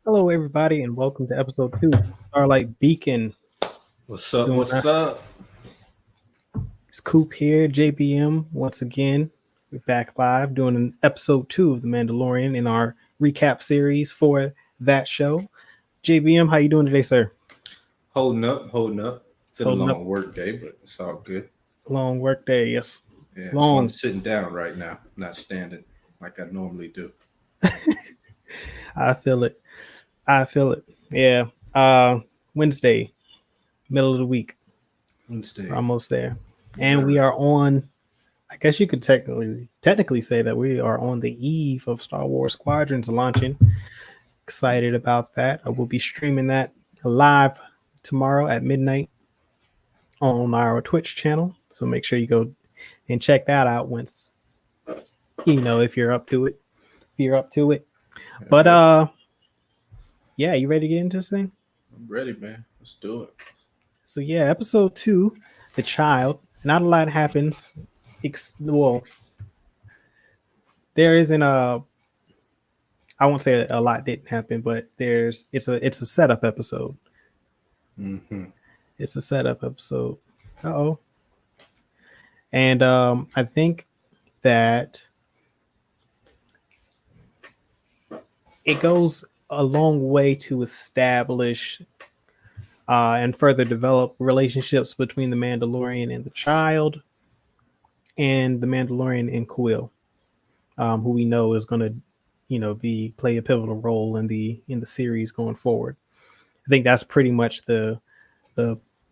Hello, everybody, and welcome to episode 2 Starlight Beacon. What's up? Doing What's up? It's Coop here, JBM, once again. We're back live doing an episode 2 of The Mandalorian in our recap series for that show. JBM, how you doing today, sir? Holding up, holding up. It's Been a holding up. long work day, but it's all good. Long work day, yes. Yeah, Long. I'm sitting down right now, not standing like I normally do. I feel it. Yeah. Wednesday, middle of the week. Wednesday. We're almost there. And we are on, I guess you could technically say that we are on the eve of Star Wars Squadrons launching. Excited about that. I will be streaming that live tomorrow at midnight on our Twitch channel. So make sure you go and check that out once, if you're up to it. But yeah, you ready to get into this thing? I'm ready, man. Let's do it. So yeah, episode 2, The Child. Not a lot happens. Well, there isn't I won't say a lot didn't happen, but it's a setup episode. Mm-hmm. It's a setup episode. Uh-oh. And I think that it goes a long way to establish and further develop relationships between the Mandalorian and the child, and the Mandalorian and Quill, who we know is going to, play a pivotal role in the series going forward. I think that's pretty much the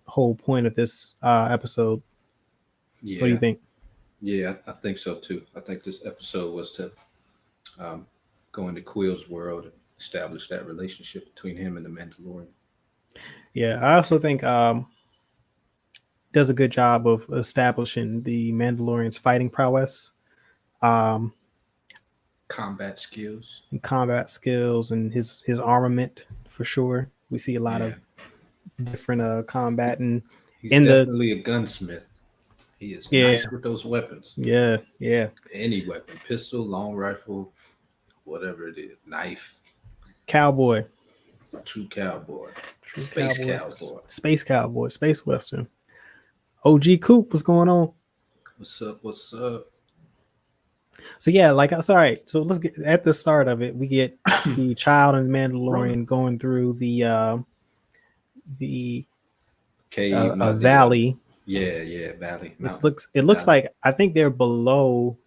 whole point of this episode. Yeah. What do you think? Yeah, I think so too. I think this episode was to go into Quill's world and establish that relationship between him and the Mandalorian. Yeah, I also think does a good job of establishing the Mandalorian's fighting prowess, combat skills, and his armament for sure. We see a lot of different combat, and he's definitely a gunsmith. He is nice with those weapons. Yeah. Any weapon, pistol, long rifle, whatever it is, knife. Cowboy. It's a true cowboy. Space cowboy. Space western. OG Coop, what's going on? What's up? So yeah, sorry. So let's get at the start of it. We get the child and Mandalorian going through the cave, valley. Yeah, valley. It looks like I think they're below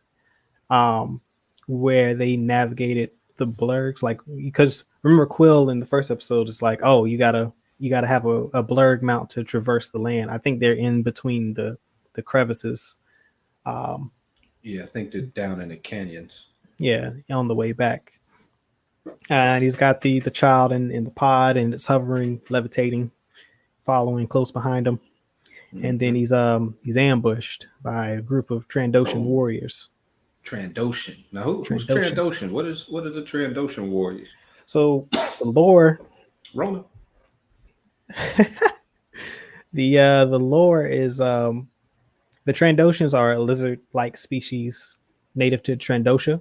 where they navigated the blurgs, like, because remember Quill in the first episode is like, oh, you gotta have a blurg mount to traverse the land. I think they're in between the crevices. Yeah, I think they're down in the canyons. Yeah, on the way back. And he's got the child in the pod, and it's hovering, levitating, following close behind him. Mm-hmm. And then he's ambushed by a group of Trandoshan warriors. Trandoshan. Now who's Trandoshan? What are the Trandoshan warriors? So the lore Rona. the lore is the Trandoshans are a lizard-like species native to Trandosha,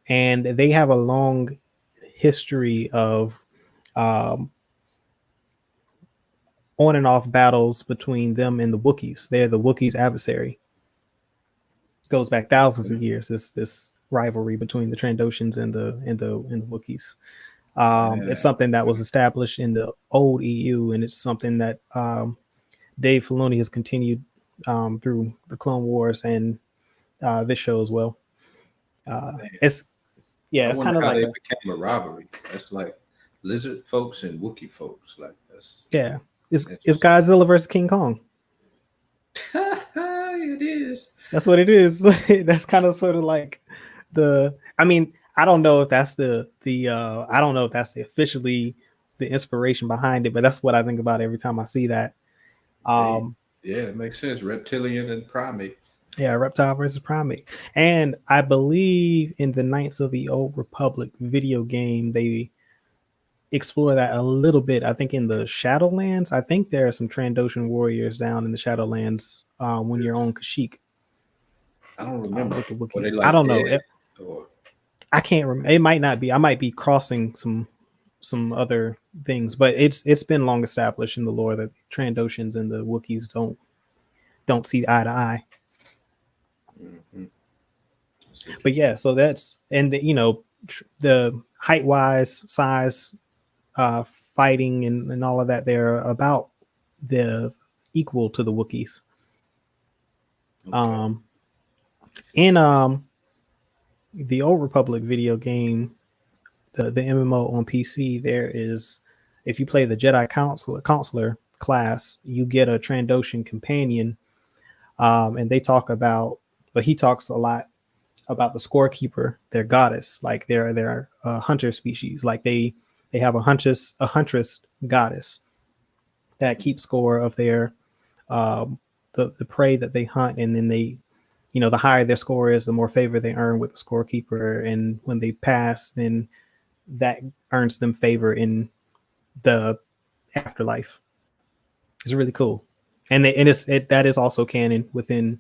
and they have a long history of on and off battles between them and the Wookiees. They're the Wookiees' adversary. It goes back thousands of years. This rivalry between the Trandoshans and the Wookiees. It's something that was established in the old EU, and it's something that Dave Filoni has continued through the Clone Wars and this show as well. It's kind of like they became a rivalry. That's like lizard folks and Wookiee folks. Like that's It's Godzilla versus King Kong. It is. That's what it is. That's kind of sort of like I don't know if that's I don't know if that's officially the inspiration behind it, but that's what I think about every time I see that. Yeah, it makes sense. Reptilian and primate. Yeah, reptile versus primate. And I believe in the Knights of the Old Republic video game, they explore that a little bit. I think in the Shadowlands, I think there are some Trandoshan warriors down in the Shadowlands when you're on Kashyyyk. I don't remember. I don't know. I can't remember. It might not be. I might be crossing some some other things, but it's been long established in the lore that Trandoshans and the Wookiees don't see eye to eye. Mm-hmm. But yeah, so that's and the height wise, size, fighting and all of that, they're about the equal to the Wookiees. Okay. In the Old Republic video game, the MMO on PC, there is, if you play the Jedi Counselor class, you get a Trandoshan companion, and they talk about, but he talks a lot about the scorekeeper, their goddess, like they're a hunter species, like they have a huntress goddess that keeps score of their the prey that they hunt, and then they, the higher their score is, the more favor they earn with the scorekeeper, and when they pass, then that earns them favor in the afterlife. It's really cool, and that is also canon within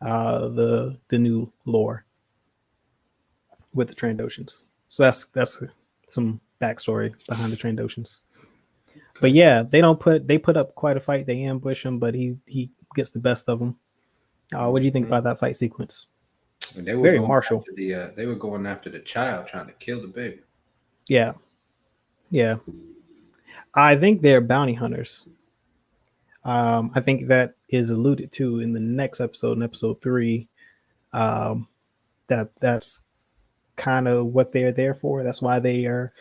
the new lore with the Trandoshans. So that's some backstory behind the Trandoshans. Okay. But yeah, they put up quite a fight. They ambush him, but he gets the best of them. What do you think about that fight sequence? And they were very martial. They were going after the child, trying to kill the baby. Yeah. I think they're bounty hunters. I think that is alluded to in the next episode, in episode 3. That's kind of what they're there for. That's why they are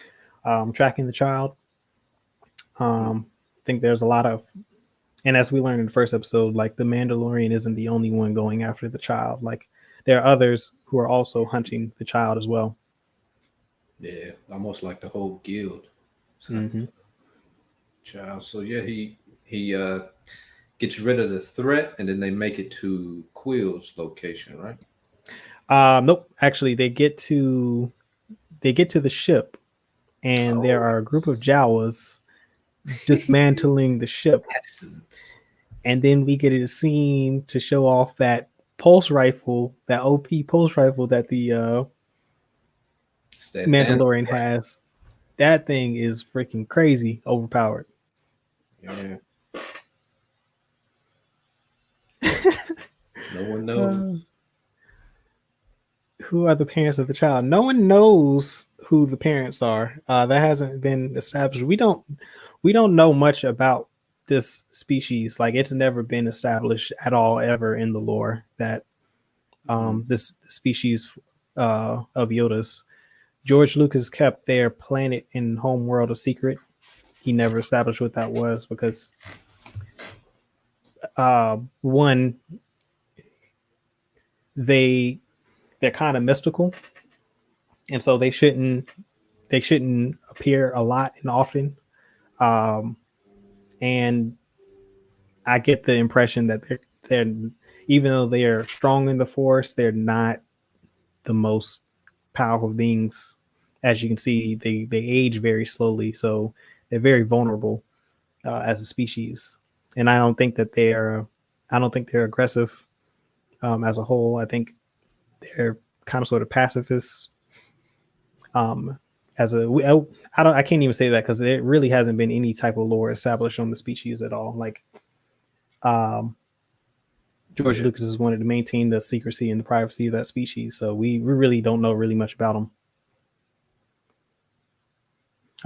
tracking the child. I think there's a lot of, and as we learned in the first episode, like the Mandalorian isn't the only one going after the child. Like there are others who are also hunting the child as well. Yeah, almost like the whole guild. Child. So yeah, he gets rid of the threat, and then they make it to Quill's location, right? Nope. Actually, they get to the ship, and there are a group of Jawas dismantling the ship. And then we get a scene to show off that pulse rifle, that OP pulse rifle that the Mandalorian has. That thing is freaking crazy overpowered. Yeah. No one knows. Who are the parents of the child? No one knows who the parents are. That hasn't been established. We don't know much about this species. Like it's never been established at all ever in the lore that this species of Yoda's. George Lucas kept their planet and home world a secret. He never established what that was because one, they're kind of mystical, and so they shouldn't appear a lot and often. And I get the impression that they're even though they are strong in the Force, they're not the most powerful beings. As you can see, they age very slowly, so they're very vulnerable as a species. And I don't think they're aggressive as a whole. I think they're kind of sort of pacifists. I can't even say that because there really hasn't been any type of lore established on the species at all. Like, George Lucas has wanted to maintain the secrecy and the privacy of that species, so we really don't know really much about them,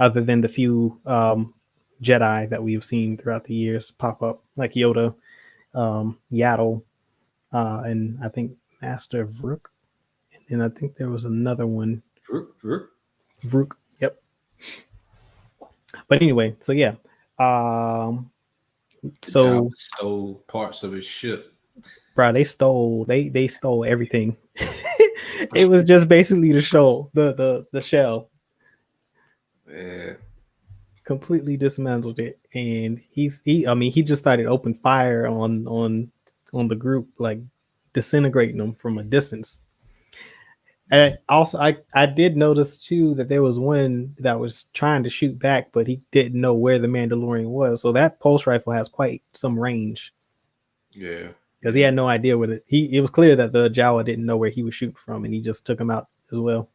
other than the few Jedi that we've seen throughout the years pop up, like Yoda, Yaddle, and I think Master Vrook, and I think there was another one. Vrook. Yep. But anyway, so yeah. So stole parts of his ship. Bro, they stole everything. It was just basically the shell, the shell. Yeah. Completely dismantled it, and he just started open fire on the group, like disintegrating them from a distance. And also, I did notice too that there was one that was trying to shoot back, but he didn't know where the Mandalorian was. So that pulse rifle has quite some range. Yeah, because he had no idea what it was clear that the Jawa didn't know where he was shooting from, and he just took him out as well.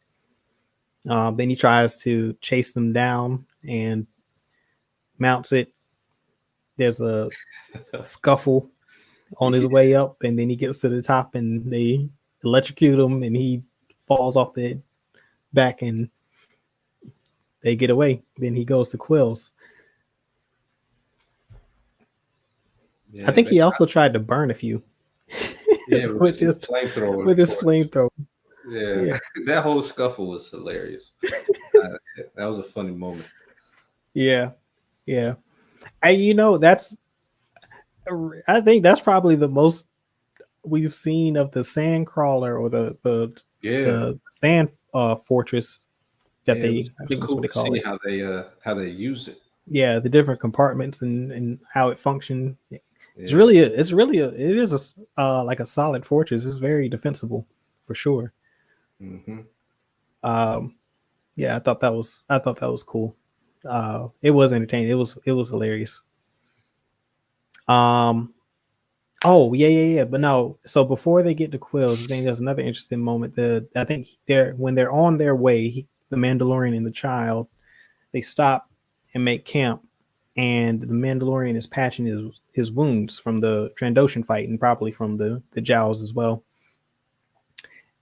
Then he tries to chase them down and mounts it. There's a scuffle on his way up, and then he gets to the top and they electrocute him and he falls off the back and they get away. Then he goes to Quills. Yeah, I think he also tried to burn a few. Yeah, with his flamethrower. With his flamethrower. Yeah. Yeah. That whole scuffle was hilarious. That was a funny moment. Yeah. Yeah. That's I think that's probably the most we've seen of the sand crawler or the sand fortress that I It was think that's what cool they to call see it. how they used it. Yeah, the different compartments and how it functioned. It's Yeah. really it is like a solid fortress. It's very defensible for sure. Mm-hmm. Um, yeah, I thought that was cool. It was entertaining. It was hilarious. Um, oh yeah. But no, so before they get to Quills, I think there's another interesting moment. I think when they're on their way, the Mandalorian and the child, they stop and make camp, and the Mandalorian is patching his wounds from the Trandoshan fight and probably from the Jaws as well.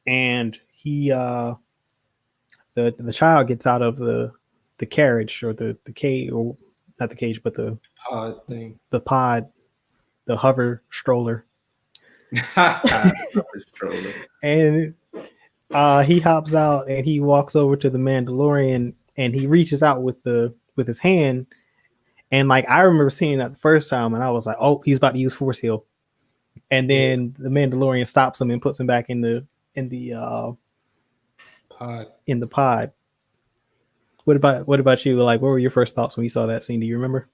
And the child gets out of the carriage or the cage, or not the cage, but Pod thing. the pod, the hover stroller, Stroller. and he hops out and he walks over to the Mandalorian and he reaches out with his hand. And like I remember seeing that the first time and I was like, oh, he's about to use Force Heal. And then the Mandalorian stops him and puts him back in the Pod. in the pod. What about you? Like, what were your first thoughts when you saw that scene? Do you remember?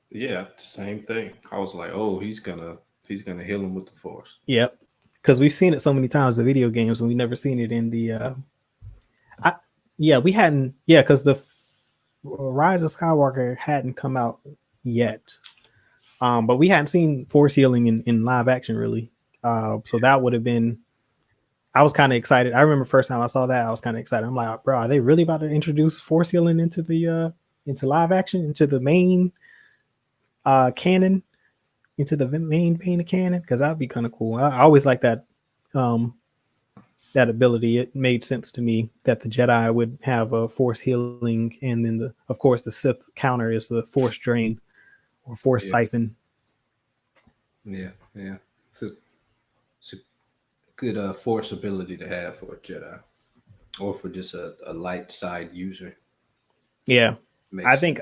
Yeah, the same thing. I was like, oh, he's gonna heal him with the force. Yep. Because we've seen it so many times in video games and we never seen it in the we hadn't because the Rise of Skywalker hadn't come out yet. But we hadn't seen Force healing in live action really. So that would have been I was kind of excited. I remember first time I saw that, I was kind of excited. I'm like, bro, are they really about to introduce Force healing into live action, into the main canon, into the main vein of canon? Because that'd be kind of cool. I always like that that ability. It made sense to me that the Jedi would have a Force healing, and then of course the Sith counter is the Force drain or Force siphon. Yeah. It's a good force ability to have for a Jedi, or for just a light side user. Yeah, I think,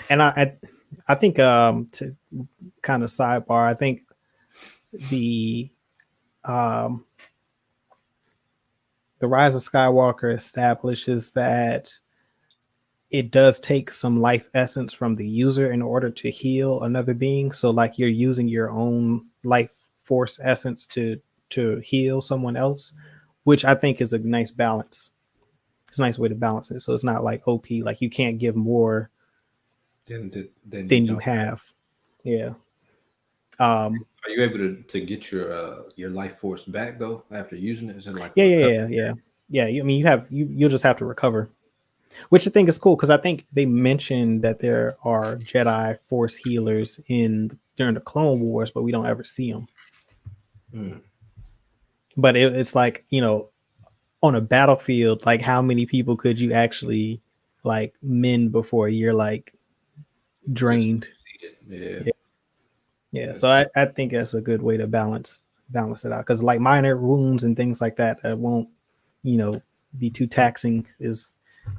and I think to kind of sidebar, I think the the Rise of Skywalker establishes that it does take some life essence from the user in order to heal another being. So like you're using your own life force essence to heal someone else, which I think is a nice balance. It's a nice way to balance it. So it's not like OP, like you can't give more than you have. Yeah. Are you able to get your life force back though after using it? Is it like Yeah. I mean, you'll just have to recover, which I think is cool because I think they mentioned that there are Jedi Force healers during the Clone Wars, but we don't ever see them. But it's like, on a battlefield, like how many people could you actually like mend before you're like drained? Yeah. So I think that's a good way to balance it out, because like minor wounds and things like that won't be too taxing is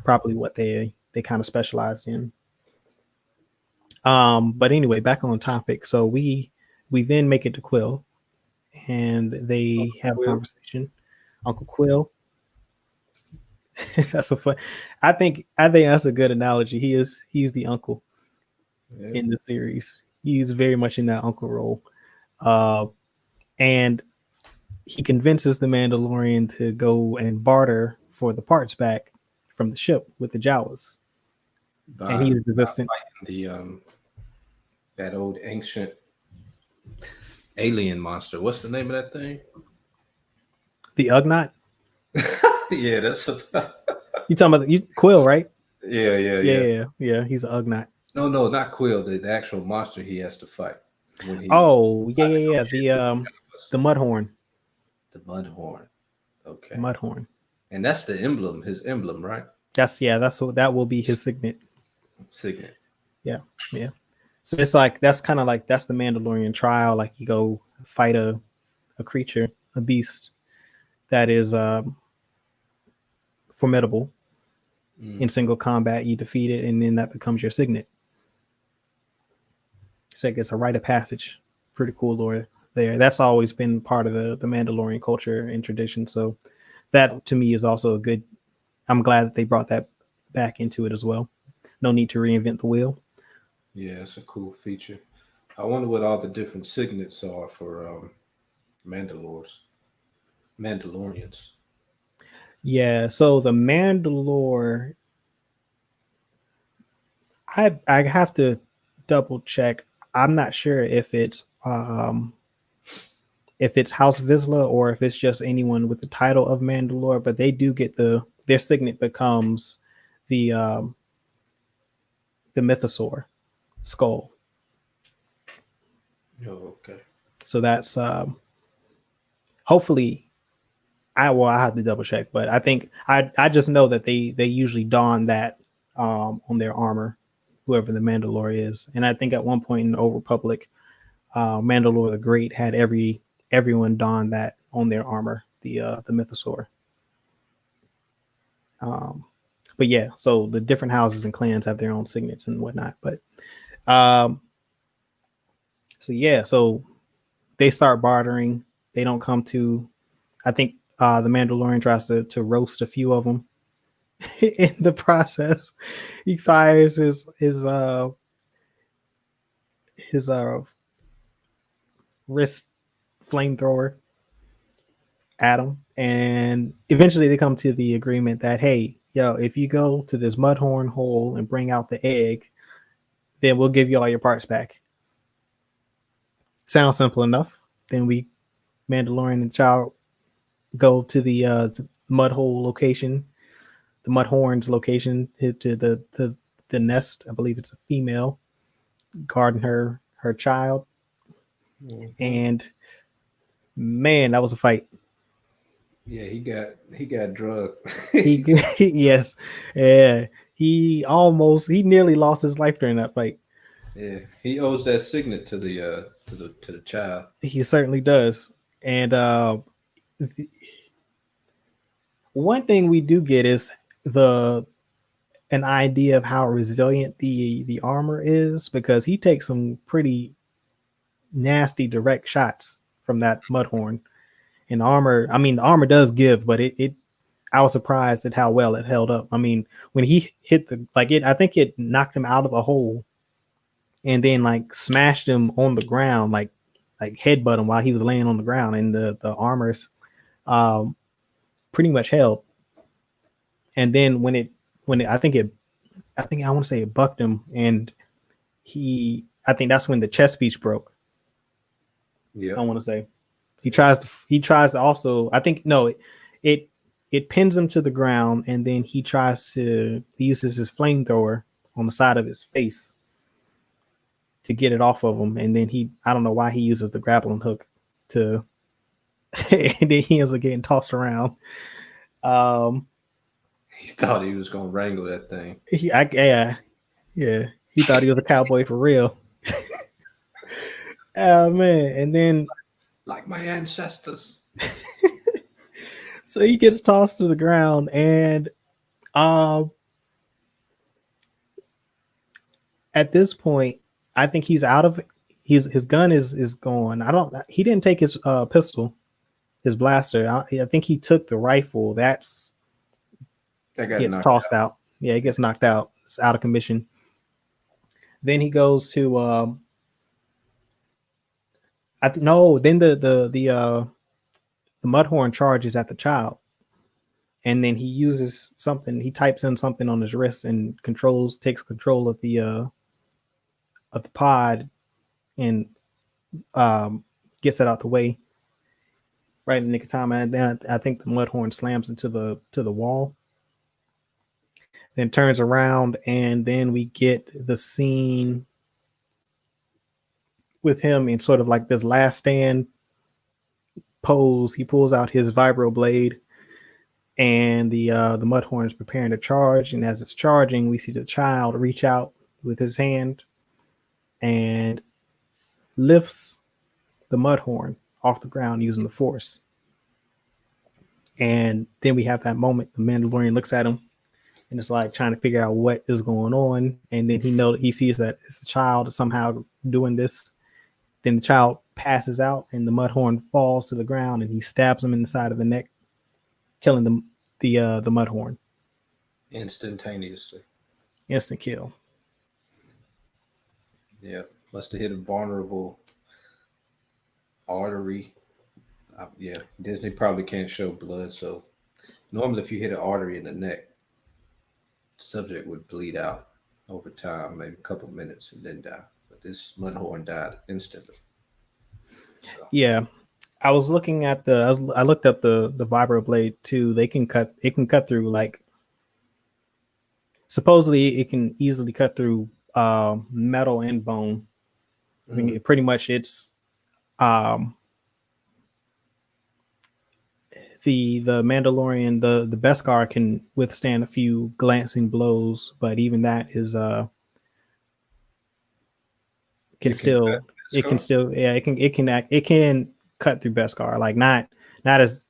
probably what they kind of specialized in. But anyway, back on topic. So we then make it to Quill and they have a conversation. Uncle Quill. That's a fun. I think that's a good analogy. He's the uncle in the series. He's very much in that uncle role. And he convinces the Mandalorian to go and barter for the parts back from the ship with the Jawas. And he's resistant. That old ancient alien monster. What's the name of that thing? The Ugnaught. Yeah, that's a You talking about Quill, right? yeah, yeah, Yeah, yeah. yeah, yeah. He's an Ugnaught. No, no, not Quill. The actual monster he has to fight when he Oh, yeah, yeah, yeah. The Mudhorn. the Mudhorn. The Okay, Mudhorn. and that's the emblem, his emblem, right? That's what that will be his signet. Signet. Yeah, yeah. So it's like that's kind of like that's the Mandalorian trial. Like you go fight a creature, a beast that is formidable in Mm. single combat. You defeat it, and then that becomes your signet. So it's a rite of passage. Pretty cool lore there. That's always been part of the Mandalorian culture and tradition. So that to me is also a good. I'm glad that they brought that back into it as well. No need to reinvent the wheel. Yeah, it's a cool feature. I wonder what all the different signets are for Mandalores, Mandalorians. Yeah. So the Mandalore, I have to double check. I'm not sure if it's House Vizsla or if it's just anyone with the title of Mandalore, but they do get their signet becomes the the mythosaur skull. Oh, okay. So that's hopefully I have to double check, but I think I just know that they usually don that on their armor, whoever the Mandalore is. And I think at one point in the Old Republic, Mandalore the Great had everyone don that on their armor, the mythosaur. Um, but yeah, so the different houses and clans have their own signets and whatnot. But um, so yeah, so they start bartering. They don't come to. I think the Mandalorian tries to roast a few of them in the process. He fires his wrist flamethrower at him, and eventually they come to the agreement that hey, yo, if you go to this mudhorn hole and bring out the egg, then we'll give you all your parts back. Sounds simple enough. Then we Mandalorian and Child go to the mud hole location, the mudhorn's location, to the nest. I believe it's a female guarding her child, Hmm. and man, that was a fight. Yeah, he got drugged. He yes, yeah, he nearly lost his life during that fight. Yeah, he owes that signet to the child. He certainly does. And one thing we do get is the an idea of how resilient the armor is because he takes some pretty nasty direct shots from that mudhorn. And armor, I mean, the armor does give, but it I was surprised at how well it held up. I mean, when he hit I think it knocked him out of the hole and then like smashed him on the ground, like headbutt him while he was laying on the ground, and the armors um pretty much held. And then I think I want to say it bucked him, and I think that's when the chest piece broke. I Yep. want to say he tries to also, I think no, it it pins him to the ground, and then he uses his flamethrower on the side of his face to get it off of him, and then I don't know why he uses the grappling hook to and then he ends up getting tossed around. Um, He thought he was gonna wrangle that thing. yeah, yeah, he thought he was a cowboy for real. Oh man, and then Like my ancestors. so he gets tossed to the ground, and um, at this point, I think he's out of his gun is gone. I don't. He didn't take his pistol, his blaster. I think he took the rifle. That's That got gets knocked tossed out. Yeah, it gets knocked out. It's out of commission. Then he goes to no. Then the Mudhorn charges at the child, and then he uses something. He types in something on his wrist and takes control of the pod and gets it out the way. right in the nick of time, and then I think the Mudhorn slams into the wall, then turns around, and then we get the scene with him in sort of like this last stand pose. He pulls out his vibro blade, and the Mudhorn is preparing to charge. And as it's charging, we see the child reach out with his hand and lifts the Mudhorn off the ground using the Force. And then we have that moment. The Mandalorian looks at him and it's like trying to figure out what is going on. And then he sees that it's the child somehow doing this. Then the child passes out, and the Mudhorn falls to the ground, and he stabs him in the side of the neck, killing the Mudhorn. Instantaneously. Instant kill. Yeah, must have hit a vulnerable artery. Yeah, Disney probably can't show blood, so normally if you hit an artery in the neck, the subject would bleed out over time, maybe a couple minutes, and then die. But this Mudhorn died instantly. So, Yeah, I was looking at I looked up the vibro blade too. It can cut through, like, supposedly it can easily cut through metal and bone. I mean, pretty much it's um the Mandalorian, the Beskar can withstand a few glancing blows, but even that is can it can cut still this car? yeah, it can cut through Beskar, like not as,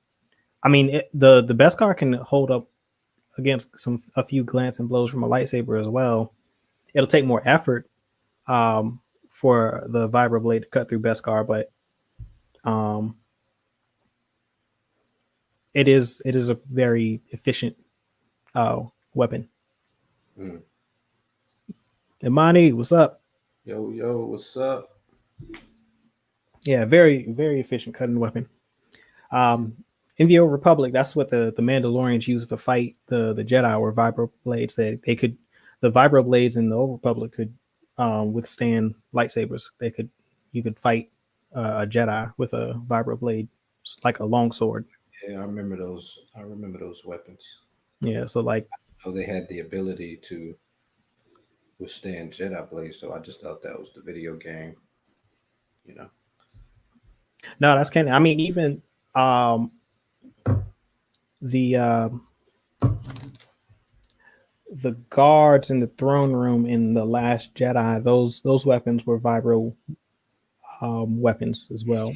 I mean, the Beskar can hold up against a few glancing blows from a lightsaber as well. It'll take more effort for the vibroblade to cut through Beskar, but um, it is a very efficient weapon. Mm. Imani, what's up? Yo, what's up? Yeah, very very efficient cutting weapon. In the Old Republic, that's what the Mandalorians used to fight the Jedi, were vibro blades. That they could, the vibro blades in the Old Republic could withstand lightsabers. You could fight a Jedi with a vibro blade, like a long sword. Yeah, I remember those. I remember those weapons. Yeah, so like, Oh, they had the ability to withstand Jedi blades, so I just thought that was the video game. You know. no, that's canon. I mean, even um, the the guards in the throne room in the Last Jedi, those weapons were vibro weapons as well.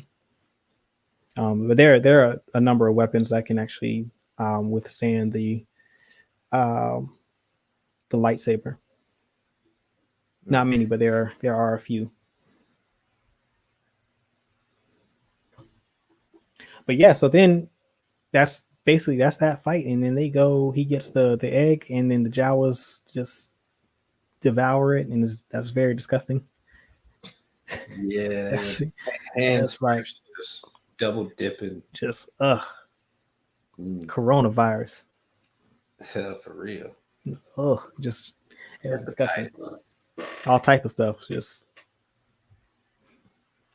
But there are a number of weapons that can actually withstand um, the lightsaber. Not many, but there are a few. But yeah, so then that's basically that's that fight, and then they go. He gets the egg, and then the Jawas just devour it, and that's very disgusting. Yeah, That's hands that's like just double dipping. just Mm. coronavirus. For real. Just it was disgusting. All type of stuff. Just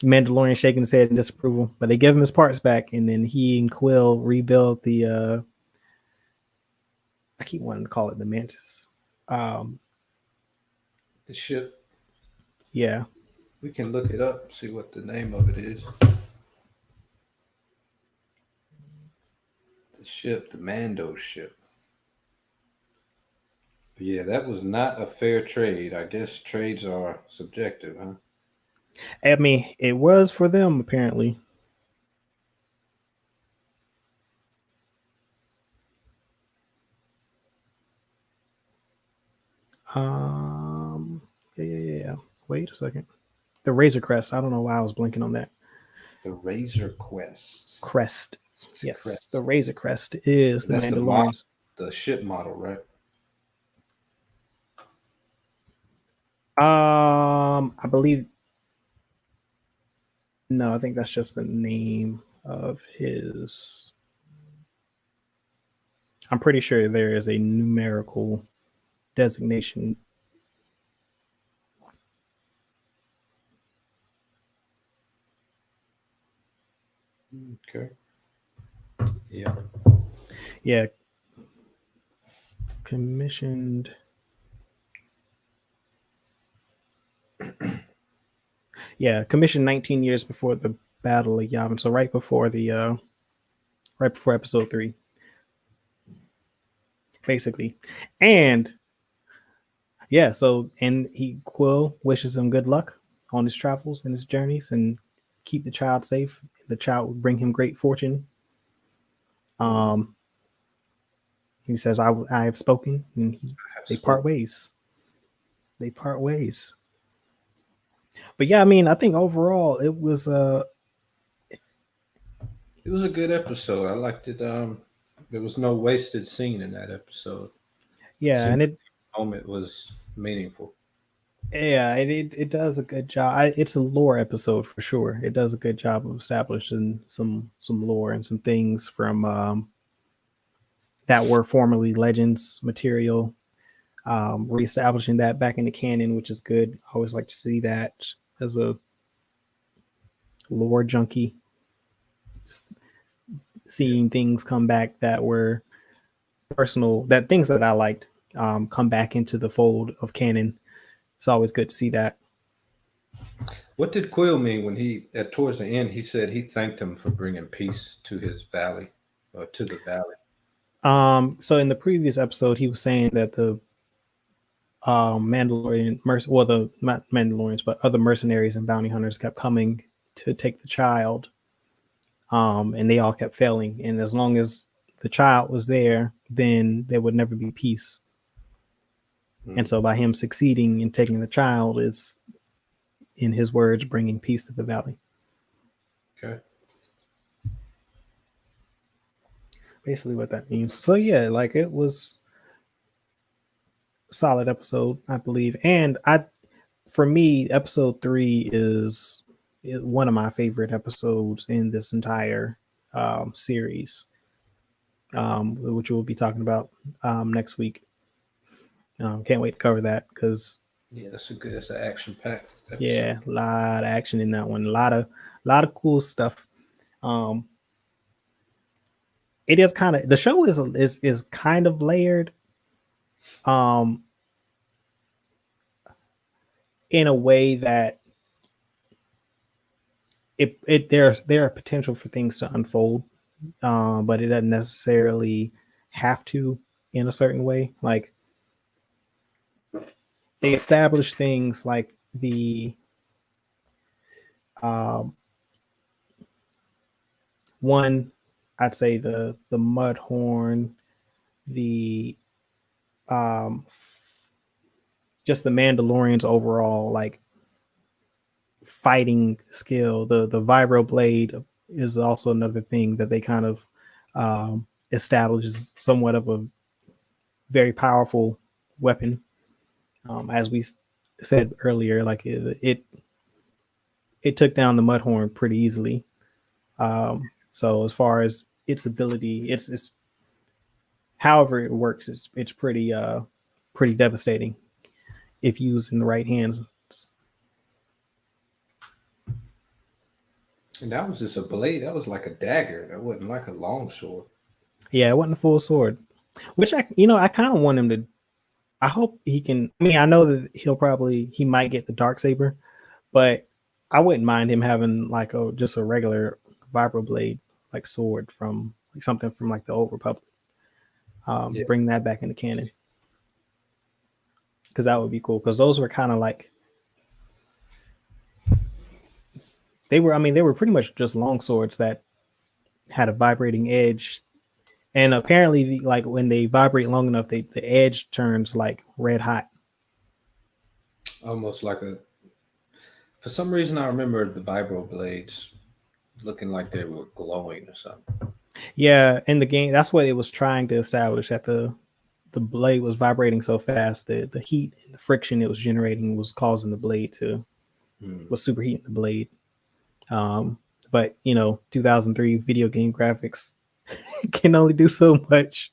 Mandalorian shaking his head in disapproval, but they give him his parts back, and then he and Quill rebuild the. I keep wanting to call it the Mantis. Um, The ship. yeah, We can look it up, see what the name of it is. The ship, the Mando ship. Yeah, that was not a fair trade. I guess trades are subjective, huh? I mean, it was for them apparently. Um, yeah. Wait a second. The Razor Crest. I don't know why I was blinking on that. The Razor Quest. Crest. Yes, Crest. the Razor Crest is the That's Mandalorians. the ship model, right? I believe. No, I think that's just the name of his. I'm pretty sure there is a numerical designation. Okay. Yeah. Yeah, commissioned. Yeah, commissioned 19 years before the Battle of Yavin. So right before episode 3, basically. And yeah, so and Quill wishes him good luck on his travels and his journeys, and keep the child safe. The child will bring him great fortune. Um, he says, I have spoken," and I have they part spoken. ways. They part ways. But yeah, I mean, I think overall it was It was a good episode. I liked it. There was no wasted scene in that episode. yeah, Seemed and it like the moment was meaningful. yeah, it does a good job. It's a lore episode for sure. It does a good job of establishing some lore and some things from that were formerly Legends material, reestablishing that back in the canon, which is good. I always like to see that as a lore junkie, Yeah. seeing things come back that were personal, that things that I liked come back into the fold of canon. It's always good to see that. What did Quill mean when he, at towards the end, he said he thanked him for bringing peace to his valley, or to the valley? So in the previous episode, he was saying that the well, the not Mandalorians, but other mercenaries and bounty hunters kept coming to take the child, and they all kept failing. And as long as the child was there, then there would never be peace. And Mm, so, by him succeeding in taking the child, is, in his words, bringing peace to the valley. okay. Basically, what that means. So yeah, like it was a solid episode, I believe. And for me, episode 3 is one of my favorite episodes in this entire series, which we'll be talking about next week. Can't wait to cover that because Yeah, that's a good. That's an action-packed episode. yeah, a lot of action in that one. A lot of cool stuff. Um, it is kind of, the show is kind of layered. Um, in a way that there are potential for things to unfold, but it doesn't necessarily have to in a certain way. Like they establish things like the um, one, I'd say the mud horn, the um, just the Mandalorians overall, like fighting skill. The vibro blade is also another thing that they kind of establishes somewhat of a very powerful weapon. As we said earlier, like it took down the Mudhorn pretty easily. So as far as its ability, it's however it works, it's pretty devastating if used in the right hands. And that was just a blade. That was like a dagger. That wasn't like a long sword. Yeah, it wasn't a full sword, which I kind of want him to. I hope he can. I mean, I know that he might get the dark saber, but I wouldn't mind him having like just a regular vibroblade like sword from like something from like the Old Republic. Yeah. Bring that back into canon because that would be cool. Because those were kind of like they were. I mean, they were pretty much just long swords that had a vibrating edge, and apparently, like when they vibrate long enough, the edge turns like red hot. Almost like a. For some reason, I remember the vibro blades looking like they were glowing or something. Yeah, in the game, that's what it was trying to establish that the blade was vibrating so fast that the heat and the friction it was generating was causing the blade to Hmm. was superheating the blade. Um, but 2003 video game graphics can only do so much.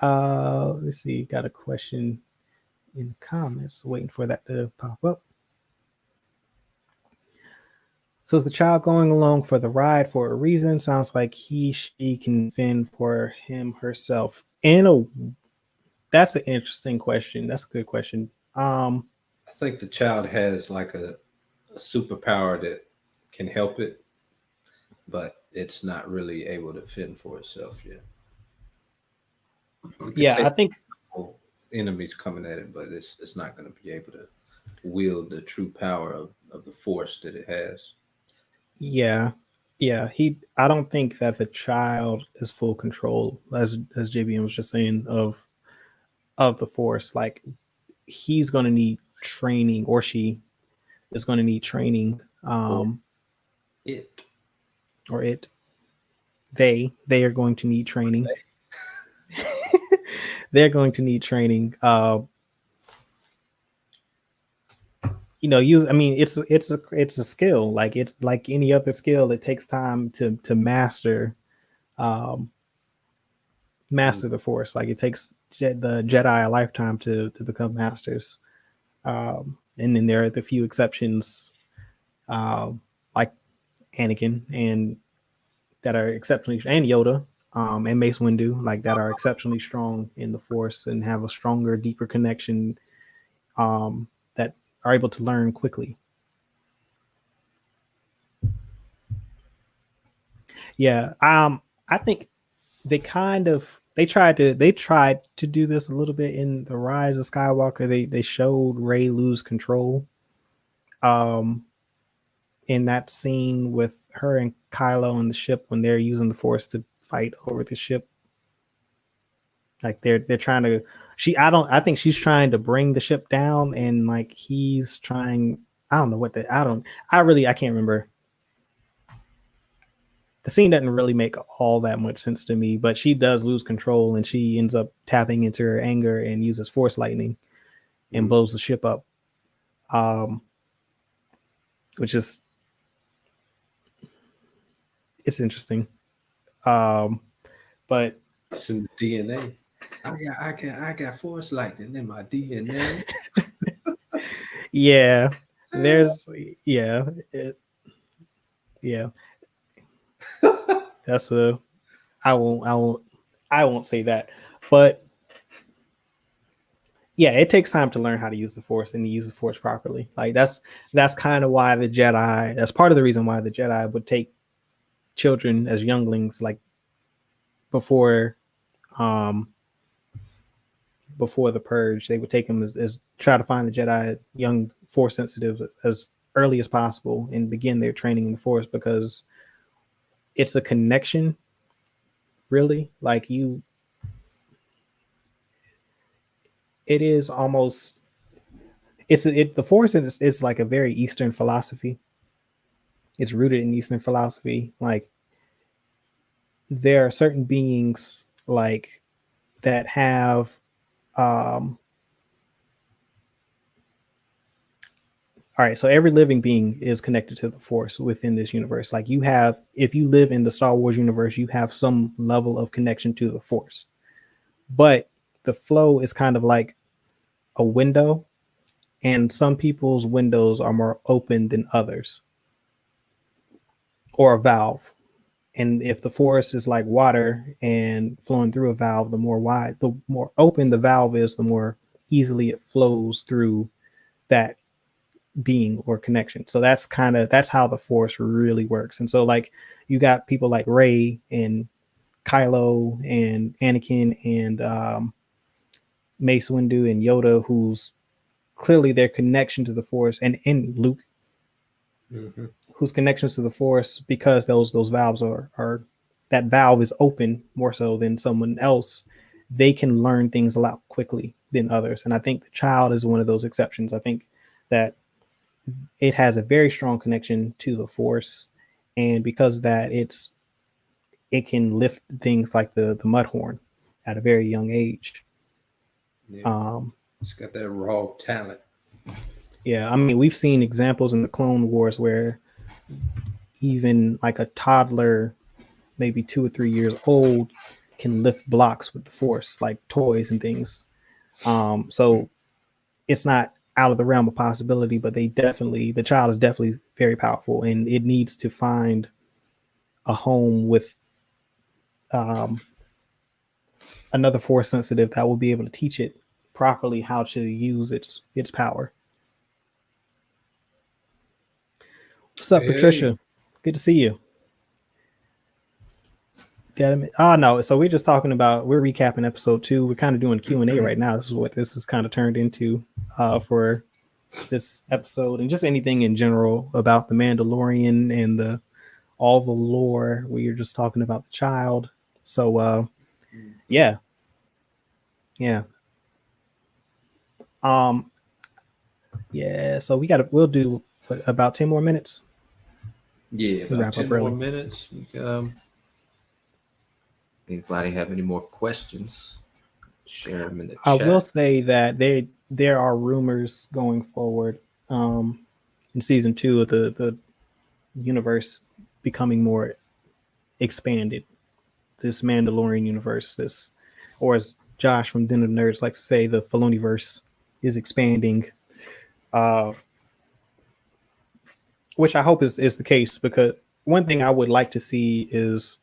Let's see, got a question in the comments, waiting for that to pop up. So is the child going along for the ride for a reason? Sounds like she can fend for him herself. That's an interesting question. That's a good question. I think the child has like a superpower that can help it, but it's not really able to fend for itself yet. It could Yeah, take I think enemies coming at it, but it's not going to be able to wield the true power of the force that it has. yeah. Yeah, I don't think that the child is full control, as JBM was just saying, of the force. Like he's gonna need training, or she is gonna need training. Or it. Or it they are going to need training. They're going to need training. Use, I mean, it's a skill. Like it's like any other skill. It takes time to master, um Mm. master the force. Like it takes the Jedi a lifetime to become masters. And then there are the few exceptions, like Anakin and that are exceptionally, and Yoda, and Mace Windu, like that are exceptionally strong in the Force and have a stronger, deeper connection, that are able to learn quickly. Yeah, I think they tried to do this a little bit in the Rise of Skywalker. They showed Rey lose control, um, in that scene with her and Kylo on the ship when they're using the Force to fight over the ship. Like they're trying to she I think she's trying to bring the ship down, and like he's trying, I don't know what the I don't I can't remember. The scene doesn't really make all that much sense to me, but she does lose control and she ends up tapping into her anger and uses force lightning and Mm. blows the ship up. Um which is it's interesting. Um but It's in the DNA. I got force lightning in my DNA. yeah, there's yeah, it, yeah, that's a I won't say that. But yeah, it takes time to learn how to use the force and to use the force properly. Like that's kind of why the Jedi. That's part of the reason why the Jedi would take children as younglings, like before, um, before the purge. They would take them as try to find the Jedi young force sensitive as early as possible and begin their training in the force, because it's a connection, really. Like it is almost the force is like a very Eastern philosophy. It's rooted in Eastern philosophy. Like there are certain beings like that have, um all right, so every living being is connected to the force within this universe. Like you have, if you live in the Star Wars universe, you have some level of connection to the force. But the flow is kind of like a window, and some people's windows are more open than others, or a valve. And if the force is like water and flowing through a valve, the more open the valve is, the more easily it flows through that being or connection. So that's how the force really works. And so like you got people like Rey and Kylo and Anakin and, Mace Windu and Yoda, who's clearly their connection to the force, and Luke, Hmm. whose connections to the force, because those valves are that valve is open more so than someone else, they can learn things a lot quickly than others. And I think the child is one of those exceptions. I think that it has a very strong connection to the force, and because of that, it can lift things like the mud horn at a very young age. Yeah, um it's got that raw talent. yeah, I mean, we've seen examples in the Clone Wars where even like a toddler, maybe 2 or 3 years old, can lift blocks with the force, like toys and things. So it's not. out of the realm of possibility, but the child is definitely very powerful, and it needs to find a home with um, another force sensitive that will be able to teach it properly how to use its power. What's up, Hey, Patricia? Good to see you. Damn it. Oh no, so we're recapping episode 2. We're kind of doing Q&A right now. This is what this has kind of turned into for this episode, and just anything in general about the Mandalorian and the all the lore. We are just talking about the child. So yeah. Yeah. Um yeah, so we'll do about 10 more minutes. yeah, We about wrap 10 up more early. minutes. Anybody have any more questions? Share them in the I will chat. say that there are rumors going forward in season 2 of the universe becoming more expanded. This Mandalorian universe, this, or as Josh from Den of Nerds likes to say, the Filoniverse is expanding, uh, which I hope is the case, because one thing I would like to see is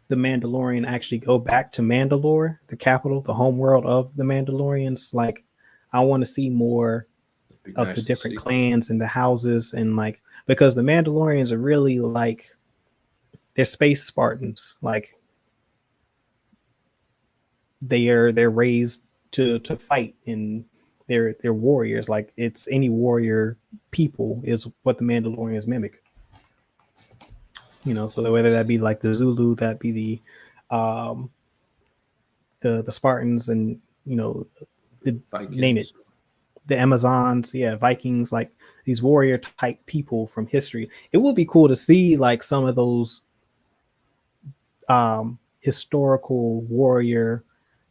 the Mandalorian actually go back to Mandalore, the capital, the home world of the Mandalorians. Like, I want to see more Be of the nice to different see. clans and the houses, and like, because the Mandalorians are really like, they're space Spartans. Like, they're raised to fight, and they're warriors. Like, it's any warrior people is what the Mandalorians mimic. So whether that be like the Zulu, that be um the Spartans, and name it, Vikings. the Amazons, yeah, Vikings, like these warrior type people from history. It would be cool to see like some of those historical warrior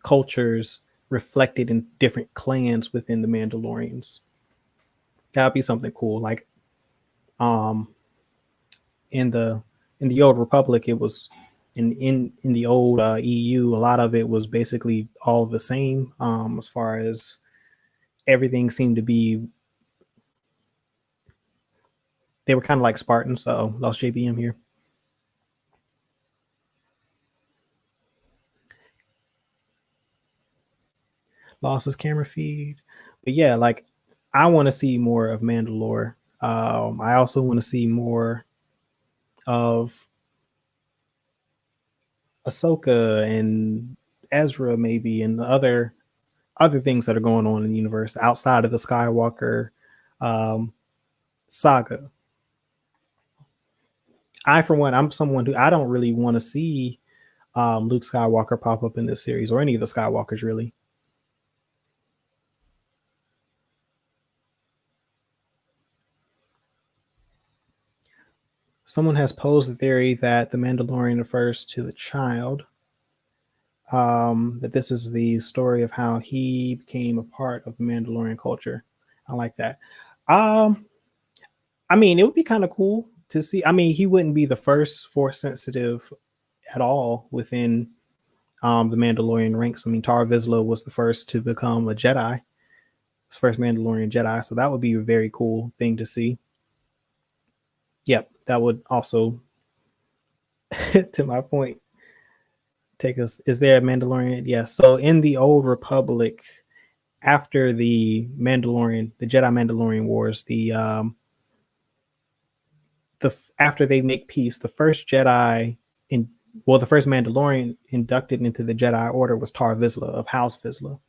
cultures reflected in different clans within the Mandalorians. That'd be something cool. Like um in the old Republic, it was in the old EU, a lot of it was basically all the same. As far as everything seemed to be, they were kind of like Spartans. So lost JBM here. Lost his camera feed. But yeah, like I want to see more of Mandalore. I also want to see more of Ahsoka and Ezra, maybe, and other things that are going on in the universe outside of the Skywalker um, saga. For one, I'm someone who I don't really want to see Luke Skywalker pop up in this series, or any of the Skywalkers really. Someone has posed the theory that the Mandalorian refers to the child. That this is the story of how he became a part of the Mandalorian culture. I like that. Um, I mean, it would be kind of cool to see. I mean, he wouldn't be the first Force sensitive at all within the Mandalorian ranks. I mean, Tar Vizsla was the first to become a Jedi, his first Mandalorian Jedi. So that would be a very cool thing to see. Yep, that would also, to my point, take us. Is there a Mandalorian? Yes. So in the Old Republic, after the Jedi Mandalorian Wars, after they make peace, the first the first Mandalorian inducted into the Jedi Order was Tar Vizsla of House Vizsla.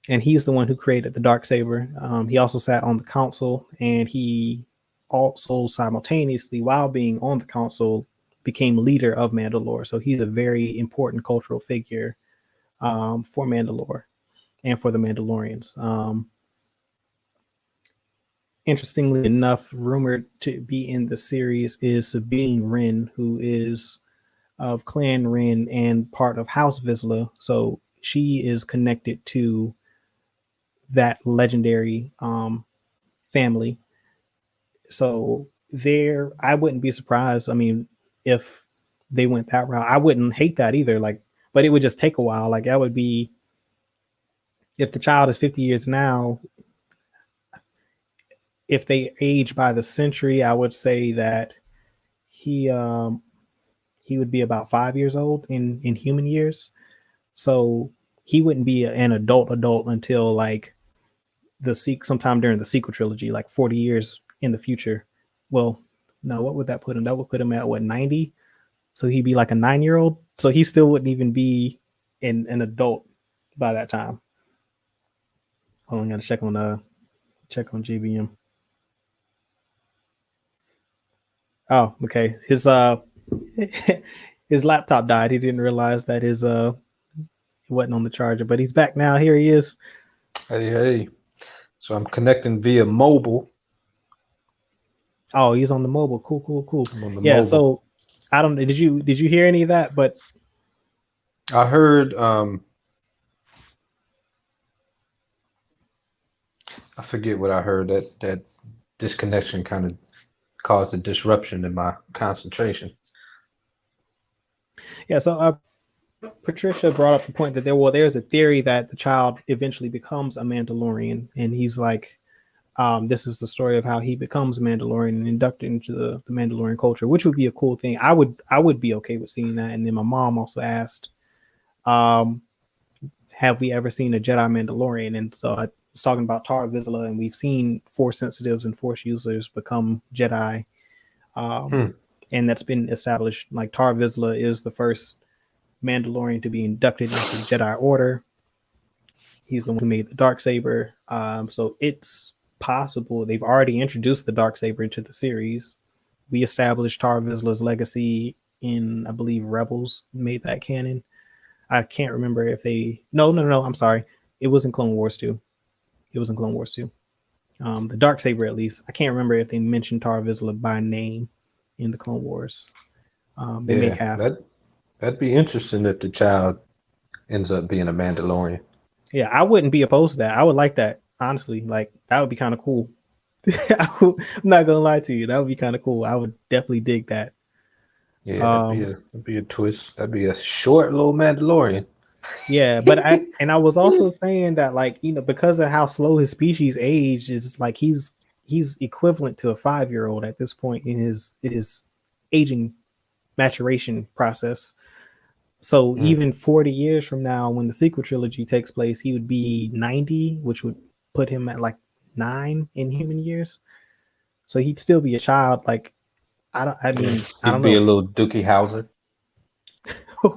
And he's the one who created the Darksaber. He also sat on the council, and he also simultaneously, while being on the council, became leader of Mandalore. So he's a very important cultural figure for Mandalore and for the Mandalorians. Interestingly enough, rumored to be in the series is Sabine Wren, who is of Clan Wren and part of House Vizsla. So she is connected to that legendary family. So I wouldn't be surprised. I mean, if they went that route, I wouldn't hate that either. Like, but it would just take a while. Like, that would be if the child is 50 years now, if they age by the century, I would say that he he would be about 5 years old in human years. So he wouldn't be an adult until like sometime during the sequel trilogy, like 40 years in the future. Well, no, what would that put him? That would put him at what, 90? So he'd be like a 9 year old. So he still wouldn't even be an adult by that time. Hold on, gotta check on GBM. Oh, okay. His his laptop died. He didn't realize that his it wasn't on the charger, but he's back now. Here he is. Hey, hey. So I'm connecting via mobile. Oh, he's on the mobile. Cool. I'm on the Yeah, mobile. so I don't know. Did you hear any of that? But I heard I forget what I heard that disconnection kind of caused a disruption in my concentration. yeah, so Patricia brought up the point that there's a theory that the child eventually becomes a Mandalorian, and he's like, this is the story of how he becomes a Mandalorian and inducted into the Mandalorian culture, which would be a cool thing. I would be okay with seeing that. And then my mom also asked, have we ever seen a Jedi Mandalorian? And so I was talking about Tara Vizsla, and we've seen Force sensitives and Force users become Jedi. And that's been established. Like Tara Vizsla is the first Mandalorian to be inducted into the Jedi Order. He's the one who made the Darksaber. So it's possible they've already introduced the Darksaber into the series. We established Tara Vizsla's legacy in, I believe, Rebels made that canon. I can't remember if they. No. I'm sorry. It was in Clone Wars 2. It was in Clone Wars 2. The Darksaber, at least. I can't remember if they mentioned Tara Vizsla by name in the Clone Wars. They may have. That'd be interesting if the child ends up being a Mandalorian. Yeah, I wouldn't be opposed to that. I would like that, honestly. Like, that would be kind of cool. I'm not gonna lie to you. That would be kind of cool. I would definitely dig that. Yeah, that'd be a twist. That'd be a short little Mandalorian. Yeah, but I was also saying that, like, you know, because of how slow his species age, is like he's equivalent to a 5-year-old at this point in his aging maturation process. So even 40 years from now, when the sequel trilogy takes place, he would be 90, which would put him at like 9 in human years. So he'd still be a child. Like, I don't He'd be a little Dookie Howser.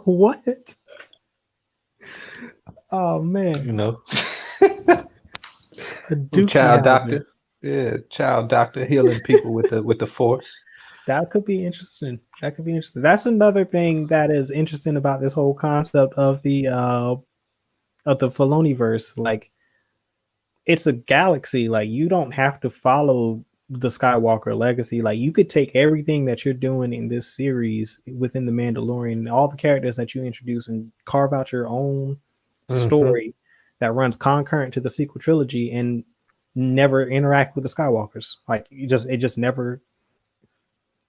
What? Oh man. You know. A Dookie child Howser. doctor. Yeah, child doctor healing people with the force. That could be interesting. That's another thing that is interesting about this whole concept of the Filoniverse. Like, it's a galaxy. Like, you don't have to follow the Skywalker legacy. Like, you could take everything that you're doing in this series within the Mandalorian, all the characters that you introduce, and carve out your own story that runs concurrent to the sequel trilogy and never interact with the Skywalkers. Like, it just never.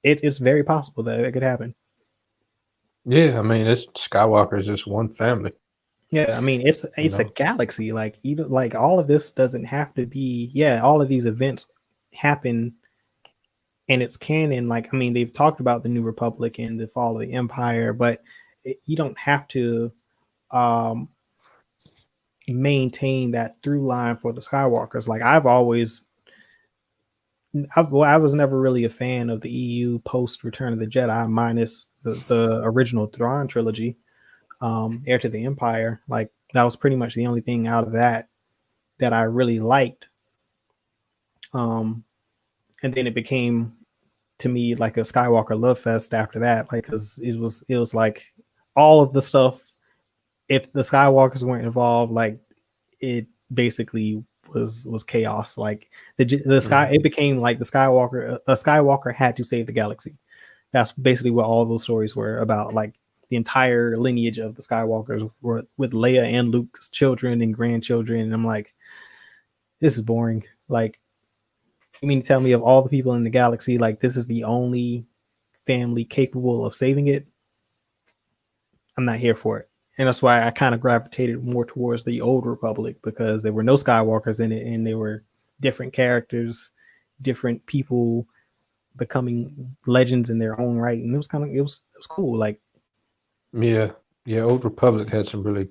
It's very possible that it could happen. Yeah, I mean, it's Skywalker is just one family. Yeah, I mean, it's a galaxy. Like, like all of this doesn't have to be. Yeah, all of these events happen, and it's canon. Like, I mean, they've talked about the New Republic and the fall of the Empire, but you don't have to maintain that through line for the Skywalkers. Like, I was never really a fan of the EU post Return of the Jedi, minus the original Thrawn trilogy, Heir to the Empire. Like, that was pretty much the only thing out of that I really liked. And then it became, to me, like a Skywalker love fest after that. Like, because it was like all of the stuff. If the Skywalkers weren't involved, like, it basically was chaos. Like, the sky, it became like a Skywalker had to save the galaxy. That's basically what all those stories were about. Like, the entire lineage of the Skywalkers were with Leia and Luke's children and grandchildren. And I'm like, this is boring. Like, you mean to tell me of all the people in the galaxy, like, this is the only family capable of saving it? I'm not here for it. And that's why I kind of gravitated more towards the Old Republic, because there were no Skywalkers in it, and there were different characters, different people becoming legends in their own right, and it was cool. Like, Yeah, yeah. Old Republic had some really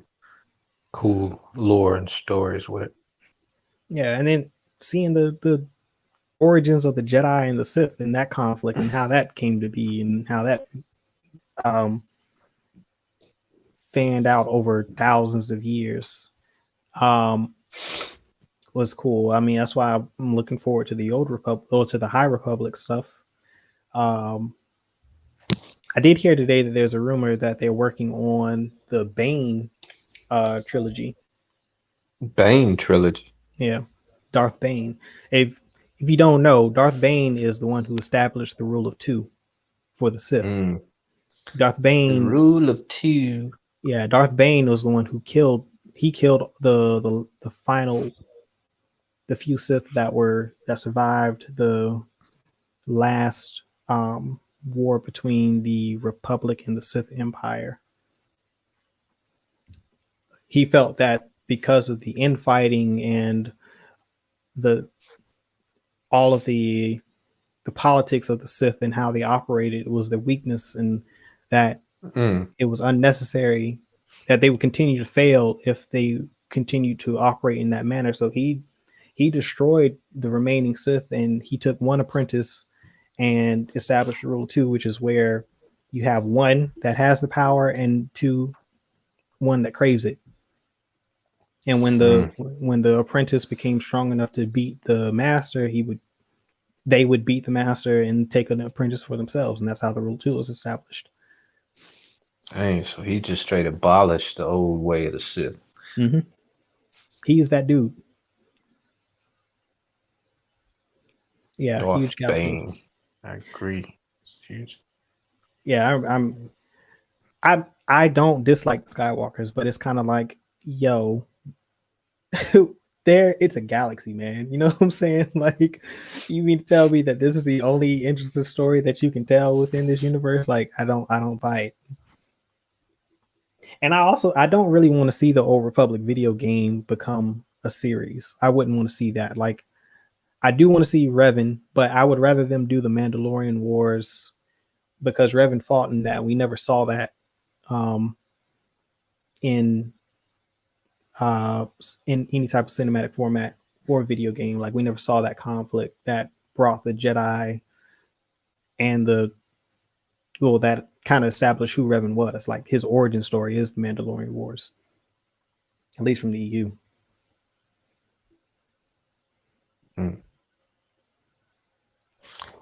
cool lore and stories with it. yeah, and then seeing the origins of the Jedi and the Sith and that conflict and how that came to be and how that um fanned out over thousands of years um was cool. I mean, that's why I'm looking forward to the Old Republic or to the High Republic stuff. um I did hear today that there's a rumor that they're working on the Bane trilogy. Bane trilogy. Yeah, Darth Bane. If you don't know, Darth Bane is the one who established the rule of two for the Sith. Mm. Darth The Bane, rule of two. yeah, Darth Bane was the one who killed. He killed the final, the few Sith that survived the last war between the Republic and the Sith Empire. He felt that because of the infighting and the all of the politics of the Sith and how they operated was the weakness, and that Mm. it was unnecessary, that they would continue to fail if they continued to operate in that manner. So he destroyed the remaining Sith, and he took one apprentice and established rule two, which is where you have one that has the power and one that craves it. And when the apprentice became strong enough to beat the master, they would beat the master and take an apprentice for themselves, and that's how the rule two was established. Dang, so he just straight abolished the old way of the Sith. Mm-hmm. He's that dude. Yeah, Darth huge galaxy. Bane. I agree. It's huge. Yeah, I don't dislike the Skywalkers, but it's kind of like, yo, it's a galaxy, man. You know what I'm saying? Like, you mean to tell me that this is the only interesting story that you can tell within this universe? Like, I don't buy it. And I don't really want to see the Old Republic video game become a series. I wouldn't want to see that. Like, I do want to see Revan, but I would rather them do the Mandalorian Wars, because Revan fought in that. We never saw that in any type of cinematic format or video game. Like, we never saw that conflict that brought the Jedi and that kind of established who Revan was. Like, his origin story is the Mandalorian Wars, at least from the EU.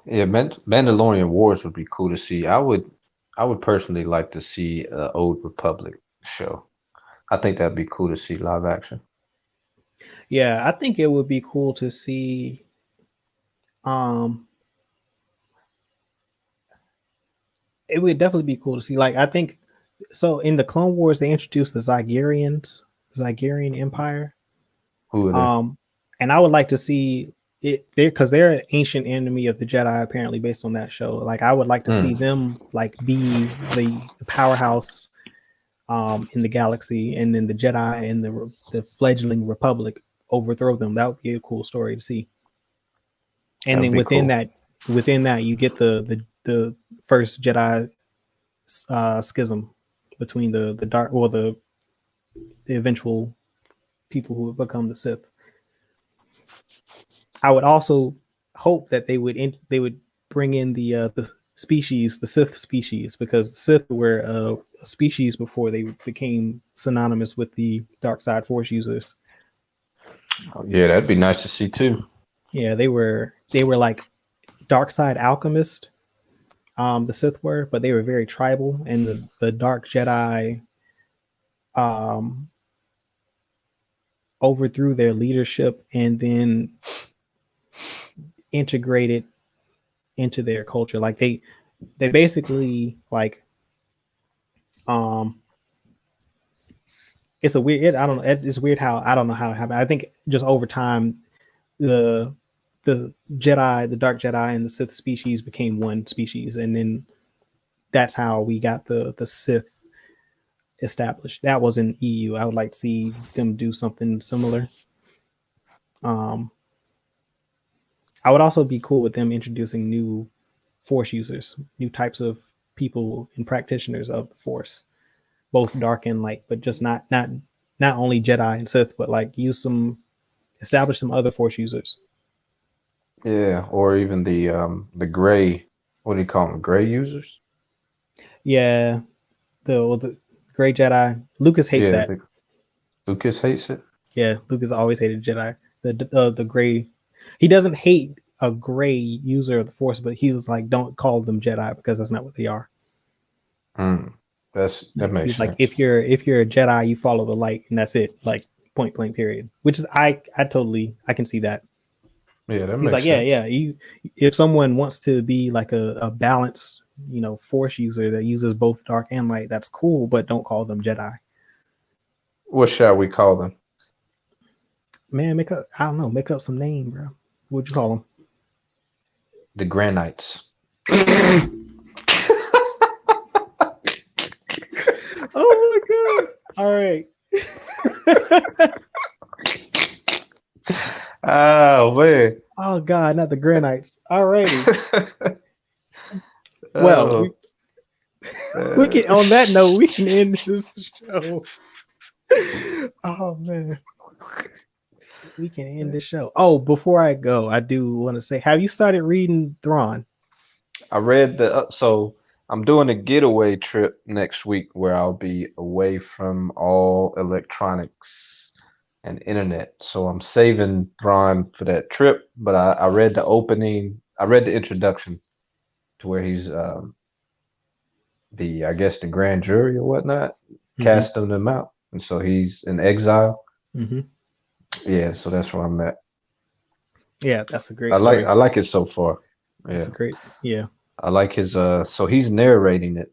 Yeah, Mandalorian Wars would be cool to see. I would personally like to see an Old Republic show. I think that'd be cool to see live action. Yeah, I think it would be cool to see. It would definitely be cool to see. Like, I think so. In the Clone Wars, they introduced the Zygerian Empire. Who are they? And I would like to see it there, because they're an ancient enemy of the Jedi, apparently, based on that show. Like, I would like to see them like be the powerhouse in the galaxy, and then the Jedi and the fledgling Republic overthrow them. That would be a cool story to see. And That'd then be cool. within that, you get the first Jedi schism between the dark, or the eventual people who would become the Sith. I would also hope that they would bring in the species, the Sith species, because the Sith were a species before they became synonymous with the dark side Force users. Oh, yeah, that'd be nice to see too. Yeah, they were like dark side alchemist. The Sith were, but they were very tribal, and the dark Jedi overthrew their leadership and then integrated into their culture. Like, they basically, like, it's a weird, I don't know, it's weird how, I don't know how it happened. I think just over time, the Jedi, the dark Jedi and the Sith species became one species, and then that's how we got the Sith established. That was in EU. I would like to see them do something similar. I would also be cool with them introducing new Force users, new types of people and practitioners of the Force, both dark and light, but just not only Jedi and Sith, but like establish some other Force users. Yeah, or even the gray, what do you call them? Gray users? Yeah, the Gray Jedi. Lucas hates Yeah, that. Lucas hates it. Yeah, Lucas always hated Jedi. The gray. He doesn't hate a gray user of the Force, but he was like, don't call them Jedi because that's not what they are. Mm, that makes He's sense. like, if you're a Jedi, you follow the light, and that's it. Like point blank, period. Which is I can see that. Yeah, that He's makes like, sense. yeah. If someone wants to be like a balanced, Force user that uses both dark and light, that's cool, but don't call them Jedi. What shall we call them? Man, make up some name, bro. What'd you call them? The Granites. Oh my god! All right. Oh man. Oh god, not the Granites. Alrighty. Well, we can. On that note, we can end this show. Oh man, we can end this show. Oh, before I go, I do want to say, have you started reading Thrawn? I read so I'm doing a getaway trip next week where I'll be away from all electronics and internet. So I'm saving Thrawn for that trip. But I read the opening. I read the introduction to where he's I guess the grand jury or whatnot casting him out, and so he's in exile. Mm-hmm. Yeah, so that's where I'm at. Yeah, that's a great story. I like it so far. That's Yeah, a great. Yeah. I like his so he's narrating it.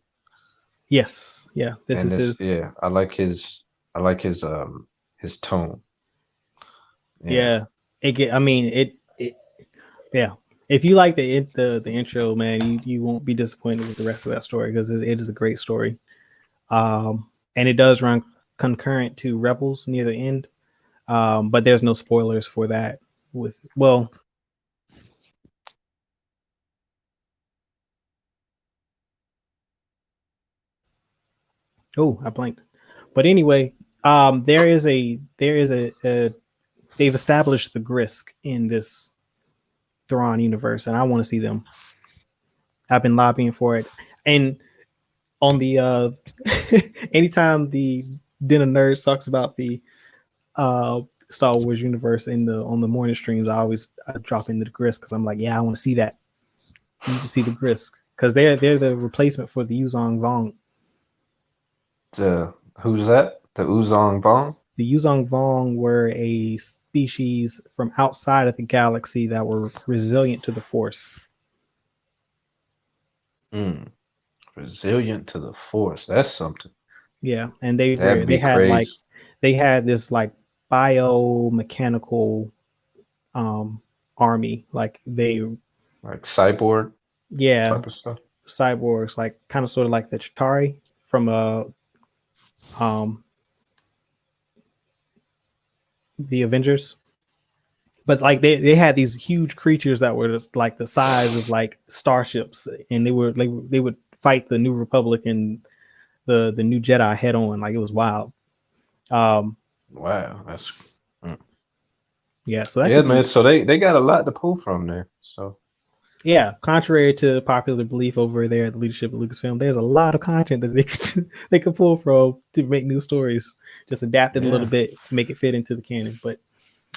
Yes. Yeah. This And is his. yeah, I like his tone. Yeah. I mean it. Yeah. If you like the intro, man, you won't be disappointed with the rest of that story because it is a great story. And it does run concurrent to Rebels near the end. But there's no spoilers for that. Oh, I blanked. But anyway, there is a they've established the Grisk in this Thrawn universe, and I want to see them. I've been lobbying for it, and on the anytime the Den of Nerds talks about the Star Wars universe on the morning streams, I drop into the Grisk because I'm like, yeah, I want to see that. You need to see the Grisk because they're the replacement for the Yuzong Vong. Who's that? The Uzong Bong? The Yuzong Vong were a species from outside of the galaxy that were resilient to the Force. Resilient to the Force. That's something. Yeah, and they had this like biomechanical army, like cyborg. Yeah, type of stuff. Cyborgs, like kind of sort of like the Chitauri from the Avengers. But like they had these huge creatures that were just like the size of like starships, and they would fight the New Republic and the New Jedi head on. Like it was wild. Wow, that's yeah. So man. So they got a lot to pull from there. So yeah, contrary to popular belief over there at the leadership of Lucasfilm, there's a lot of content that they could pull from to make new stories. Just adapt it a little bit, make it fit into the canon. But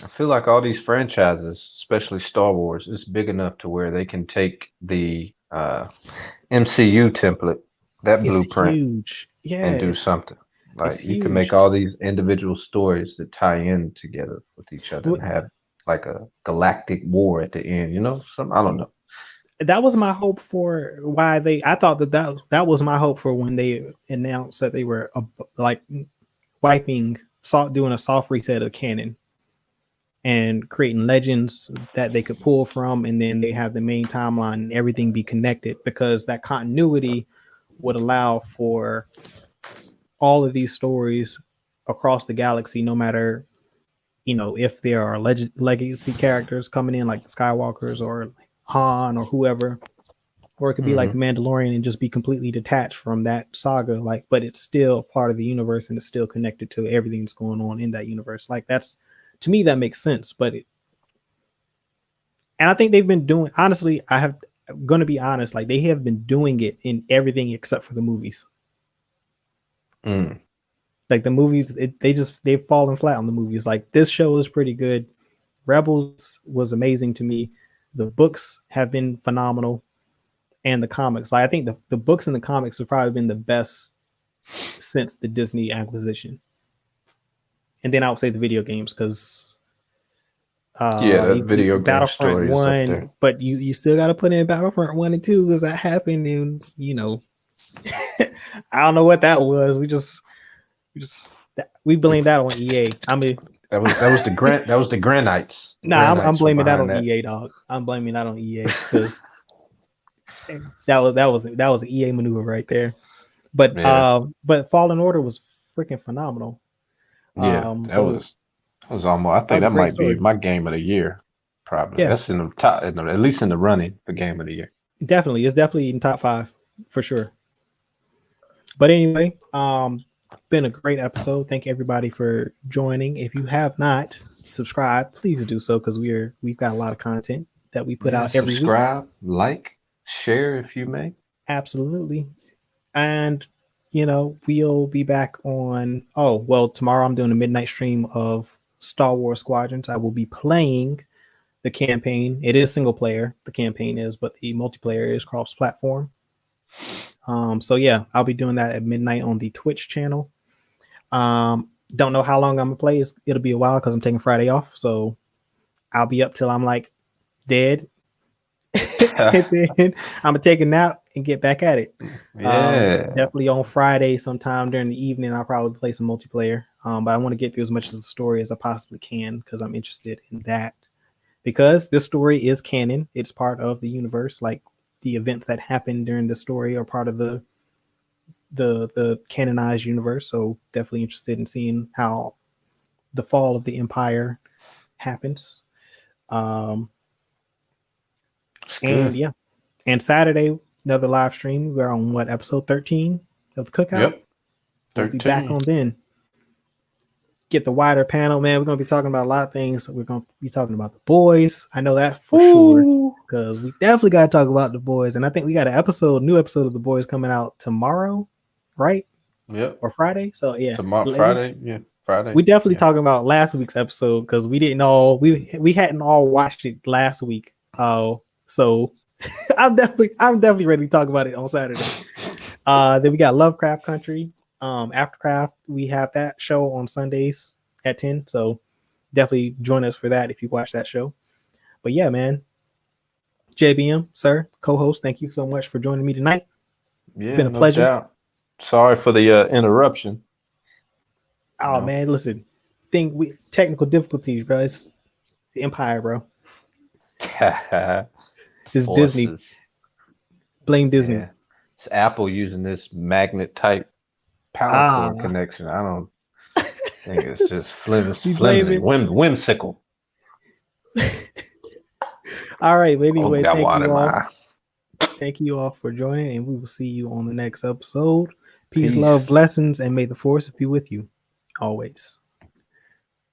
I feel like all these franchises, especially Star Wars, is big enough to where they can take the MCU template, that blueprint, huge. Yeah, and do something. Like you can huge. make all these individual stories that tie in together with each other and have like a galactic war at the end. You know, I don't know. That was my hope for why I thought that was my hope for when they announced that they were like doing a soft reset of canon and creating legends that they could pull from, and then they have the main timeline and everything be connected, because that continuity would allow for all of these stories across the galaxy, no matter, if there are legacy characters coming in like the Skywalkers or Han or whoever, or it could be like the Mandalorian and just be completely detached from that saga, like, but it's still part of the universe and it's still connected to everything that's going on in that universe. Like, that's, to me, that makes sense. And I think they've been doing, honestly, I'm going to be honest, like, they have been doing it in everything except for the movies. Like, the movies, they've fallen flat on the movies. Like, this show is pretty good. Rebels was amazing to me. The books have been phenomenal. And the comics, like, I think the books and the comics have probably been the best since the Disney acquisition. And then I would say the video games, because that video game Battlefront story is up there. 1, but you still got to put in Battlefront 1 and 2 because that happened, and I don't know what that was. We blamed that on EA. I mean, that was the Granites. I'm blaming that on EA, dog. I'm blaming that on EA because that was an EA maneuver right there. But but Fallen Order was freaking phenomenal. Yeah, that was almost. I think that might be my game of the year. Probably. Yeah. That's in the top, at least in the running, the game of the year. Definitely, it's definitely in top 5 for sure. But anyway, been a great episode. Thank everybody for joining. If you have not subscribed, please do so, because we've got a lot of content that we put out every week. Subscribe, like, share if you may. Absolutely. And we'll be back on tomorrow I'm doing a midnight stream of Star Wars Squadrons. I will be playing the campaign. It is single player, the campaign is, but the multiplayer is cross-platform. So yeah, I'll be doing that at midnight on the Twitch channel. Don't know how long I'm gonna play. It'll be a while because I'm taking Friday off, so I'll be up till I'm like dead. And then I'm gonna take a nap and get back at it. Definitely on Friday sometime during the evening I'll probably play some multiplayer, but I want to get through as much of the story as I possibly can because I'm interested in that, because this story is canon. It's part of the universe. Like, the events that happen during the story are part of the canonized universe. So definitely interested in seeing how the fall of the Empire happens. And yeah, and Saturday, another live stream. We're on episode 13 of the Cookout. Yep. 13. We'll be back on then. Get the wider panel, man. We're gonna be talking about a lot of things. We're gonna be talking about the boys. I know that for sure, because we definitely gotta talk about the boys. And I think we got a new episode of the boys coming out tomorrow, right? Yep. Or Friday. So yeah, tomorrow, Friday. Yeah, Friday. We definitely talking about last week's episode because we hadn't all watched it last week. So I'm definitely ready to talk about it on Saturday. Then we got Lovecraft Country. Aftercraft, we have that show on Sundays at 10. So definitely join us for that if you watch that show. But yeah, man. JBM, sir, co-host, thank you so much for joining me tonight. Yeah, been a pleasure. Doubt. Sorry for the interruption. Oh man, listen. Technical difficulties, bro. It's the Empire, bro. It's Disney. Blame Disney. Yeah. It's Apple using this magnet type power cord connection. I don't think it's just flimsy, whimsical. All right, anyway, thank you all for joining, and we will see you on the next episode. Peace, love, blessings, and may the force be with you always.